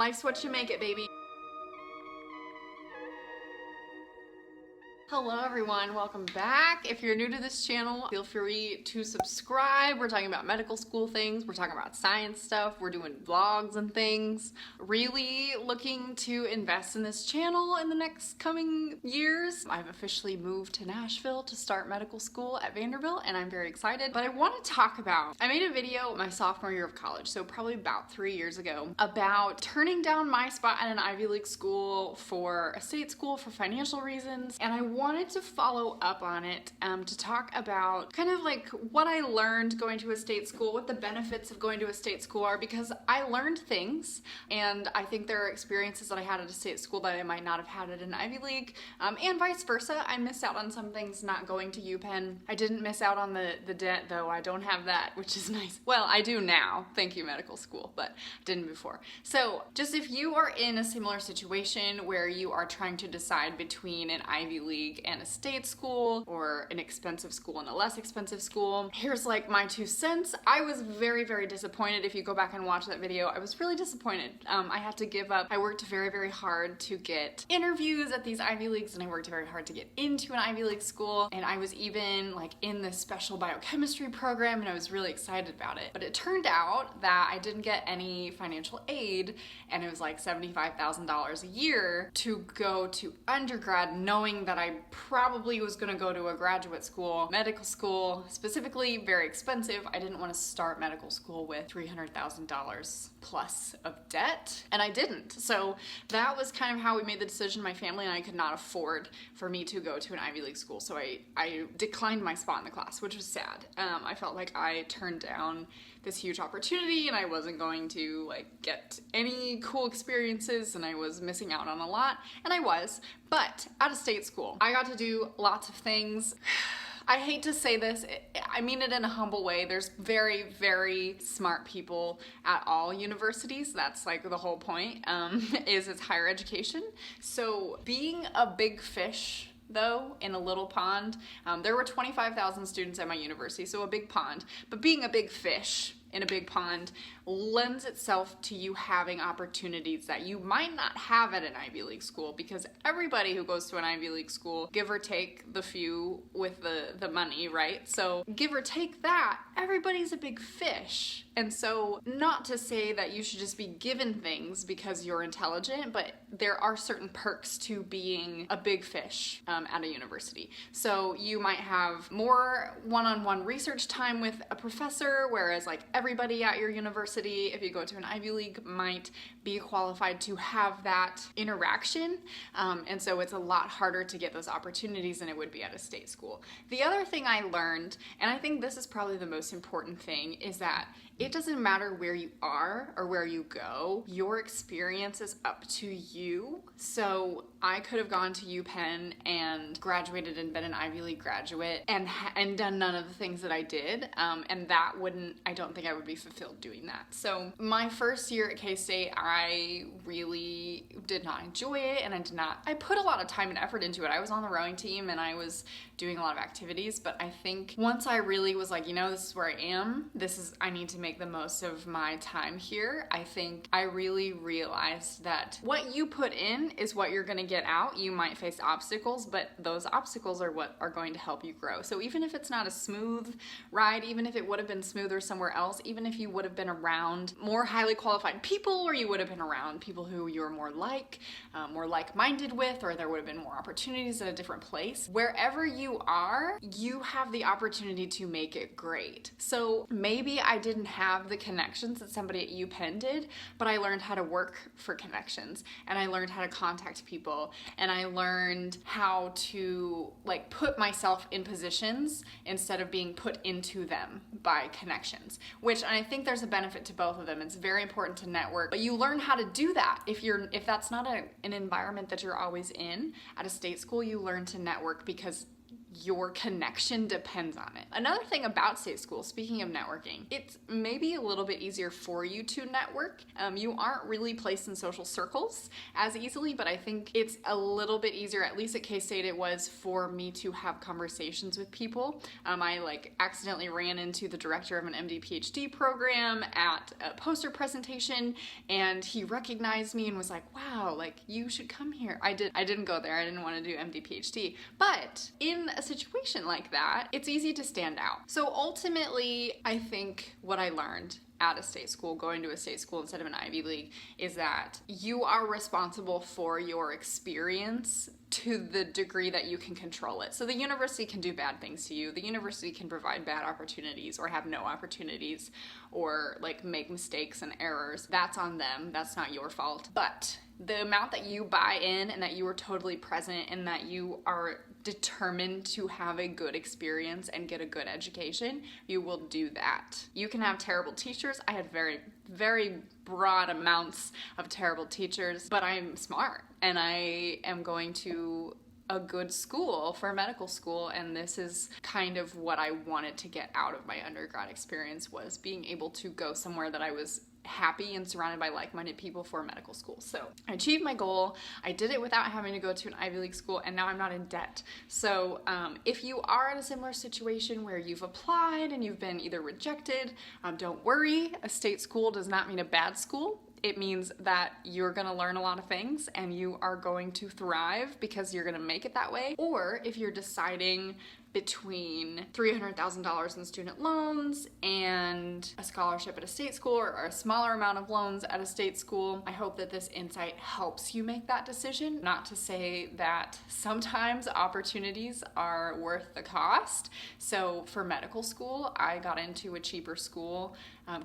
Life's what you make it, baby. Hello everyone, welcome back. If you're new to this channel, feel free to subscribe. We're talking about medical school things, we're talking about science stuff, we're doing vlogs and things. Really looking to invest in this channel in the next coming years. I've officially moved to Nashville to start medical school at Vanderbilt and I'm very excited. But I want to talk about, I made a video my sophomore year of college, so probably about 3 years ago, about turning down my spot at an Ivy League school for a state school for financial reasons. And I wanted to follow up on it to talk about kind of like what I learned going to a state school, what the benefits of going to a state school are, because I learned things and I think there are experiences that I had at a state school that I might not have had at an Ivy League, and vice versa. I missed out on some things not going to UPenn. I didn't miss out on the debt though. I don't have that, which is nice. Well, I do now, thank you medical school, but didn't before. So just if you are in a similar situation where you are trying to decide between an Ivy League and a state school or an expensive school and a less expensive school, here's like my 2 cents. I was very, very disappointed. If you go back and watch that video, I was really disappointed. I had to give up. I worked very, very hard to get interviews at these Ivy Leagues and I worked very hard to get into an Ivy League school, and I was even like in this special biochemistry program and I was really excited about it. But it turned out that I didn't get any financial aid and it was like $75,000 a year to go to undergrad, knowing that I probably was gonna go to a graduate school, medical school, specifically very expensive. I didn't want to start medical school with $300,000 plus of debt, and I didn't. So that was kind of how we made the decision. My family and I could not afford for me to go to an Ivy League school, so I declined my spot in the class, which was sad. I felt like I turned down this huge opportunity and I wasn't going to like get any cool experiences and I was missing out on a lot, and I was. But at a state school, I got to do lots of things. I hate to say this, I mean it in a humble way. There's very, very smart people at all universities. That's like the whole point, is it's higher education. So being a big fish though in a little pond, there were 25,000 students at my university, so a big pond, but being a big fish in a big pond lends itself to you having opportunities that you might not have at an Ivy League school, because everybody who goes to an Ivy League school, give or take the few with the money, right? So give or take that, everybody's a big fish. And so not to say that you should just be given things because you're intelligent, but there are certain perks to being a big fish at a university. So you might have more one-on-one research time with a professor, whereas like everybody at your university, if you go to an Ivy League, might be qualified to have that interaction. And so it's a lot harder to get those opportunities than it would be at a state school. The other thing I learned, and I think this is probably the most important thing, is that it doesn't matter where you are or where you go, your experience is up to you. So I could have gone to UPenn and graduated and been an Ivy League graduate and done none of the things that I did, and that wouldn't, I don't think I would be fulfilled doing that. So my first year at K-State, I really did not enjoy it, and I put a lot of time and effort into it. I was on the rowing team and I was doing a lot of activities, but I think once I really was like, you know, this is where I am, I need to make the most of my time here, I think I really realized that what you put in is what you're gonna get out. You might face obstacles, but those obstacles are what are going to help you grow. So even if it's not a smooth ride, even if it would have been smoother somewhere else, even if you would have been around more highly qualified people, or you would have been around people who you're more like-minded with, or there would have been more opportunities at a different place, wherever you are, you have the opportunity to make it great. So maybe I didn't have the connections that somebody at UPenn did, but I learned how to work for connections, and I learned how to contact people, and I learned how to like put myself in positions instead of being put into them by connections, which I think there's a benefit to both of them. It's very important to network, but you learn how to do that. If that's not an environment that you're always in at a state school, you learn to network because your connection depends on it. Another thing about state school, speaking of networking, it's maybe a little bit easier for you to network. You aren't really placed in social circles as easily, but I think it's a little bit easier, at least at K-State it was, for me to have conversations with people. I accidentally ran into the director of an MD PhD program at a poster presentation, and he recognized me and was like, wow, you should come here. I didn't go there. I didn't want to do MD PhD, but in a situation like that, it's easy to stand out. So ultimately, I think what I learned at a state school, going to a state school instead of an Ivy League, is that you are responsible for your experience to the degree that you can control it. So the university can do bad things to you. The university can provide bad opportunities or have no opportunities or make mistakes and errors. That's on them. That's not your fault. But the amount that you buy in and that you are totally present and that you are determined to have a good experience and get a good education, you will do that. You can have terrible teachers. I had very, very broad amounts of terrible teachers, but I'm smart and I am going to a good school for medical school, and this is kind of what I wanted to get out of my undergrad experience, was being able to go somewhere that I was happy and surrounded by like-minded people for medical school. So I achieved my goal. I did it without having to go to an Ivy League school, and now I'm not in debt. So if you are in a similar situation where you've applied and you've been either rejected, don't worry. A state school does not mean a bad school. It means that you're gonna learn a lot of things and you are going to thrive because you're gonna make it that way. Or if you're deciding between $300,000 in student loans and a scholarship at a state school, or a smaller amount of loans at a state school, I hope that this insight helps you make that decision. Not to say that sometimes opportunities are worth the cost. So for medical school, I got into a cheaper school.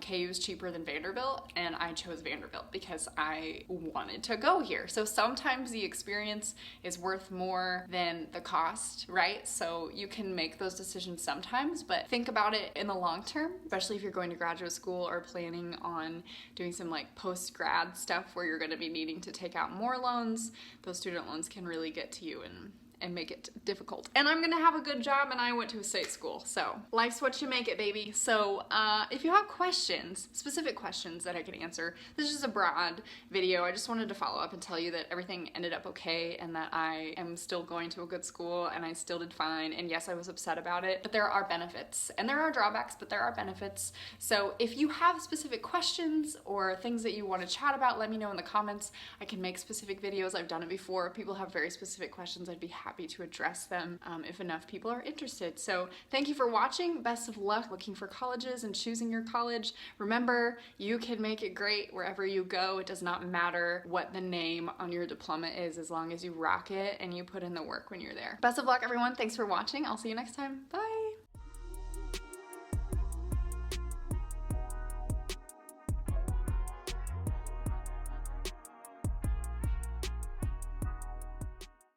KU is cheaper than Vanderbilt, and I chose Vanderbilt because I wanted to go here. So sometimes the experience is worth more than the cost, right? So you can make those decisions sometimes, but think about it in the long term, especially if you're going to graduate school or planning on doing some post-grad stuff where you're gonna be needing to take out more loans. Those student loans can really get to you and make it difficult. And I'm gonna have a good job, and I went to a state school. So life's what you make it, baby. So if you have questions, specific questions that I can answer, this is just a broad video. I just wanted to follow up and tell you that everything ended up okay and that I am still going to a good school and I still did fine. And yes, I was upset about it, but there are benefits. And there are drawbacks, but there are benefits. So if you have specific questions or things that you want to chat about, let me know in the comments. I can make specific videos. I've done it before. If people have very specific questions, I'd be happy to address them if enough people are interested. So thank you for watching. Best of luck looking for colleges and choosing your college. Remember, you can make it great wherever you go. It does not matter what the name on your diploma is, as long as you rock it and you put in the work when you're there. Best of luck, everyone. Thanks for watching. I'll see you next time. Bye.